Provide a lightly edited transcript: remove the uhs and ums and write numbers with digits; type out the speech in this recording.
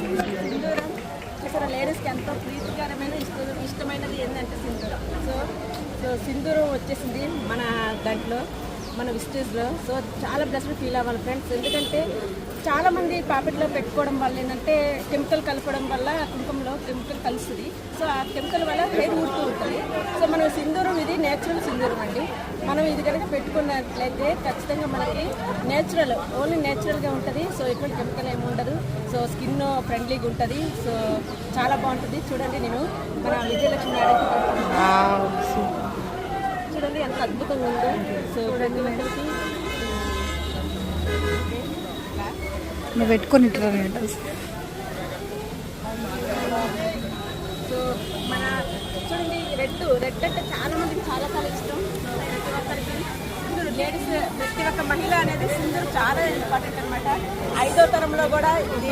సింధూరం చూసారా, లేడీస్కి ఎంతో ప్రీతికరమైన ఇష్టమైనది ఏంటంటే సింధూరం. సో సింధూరం వచ్చేసింది మన దాంట్లో, మన విస్టేజ్లో. సో చాలా బ్లెస్డ్ ఫీల్ అవ్వాలి ఫ్రెండ్స్. ఎందుకంటే చాలామంది పాకెట్లో పెట్టుకోవడం వల్ల ఏంటంటే కెమికల్ కలపడం వల్ల కుంకుమలో కెమికల్ కలుస్తుంది. సో ఆ కెమికల్ వల్ల హెయిర్ ఊడుతూ ఉంటుంది. సో మనం సింధూరం ఇది నేచురల్ సింధూరం అండి. మనం ఇది కనుక పెట్టుకున్నట్లయితే ఖచ్చితంగా మనకి నేచురల్, ఓన్లీ నేచురల్గా ఉంటుంది. సో ఎటువంటి కెమికల్ ఏమి ఉండదు. సో స్కిన్ ఫ్రెండ్లీగా ఉంటుంది. సో చాలా బాగుంటుంది. చూడండి, నేను మన విజయలక్ష్మి మేడంకి చూడండి ఎంత అద్భుతంగా ఉందో. సో ప్రతి ఒక్కరికి నువ్వు పెట్టుకొని సో మన చూడండి రెడ్ అంటే చాలా మందికి చాలా చాలా ఇష్టం. సో ప్రతి ఒక్కరికి సింధూరు, లేడీస్ ప్రతి ఒక్క మహిళ అనేది సింధూరు చాలా ఇంపార్టెంట్ అనమాట. 5వ తరంలో కూడా ఇది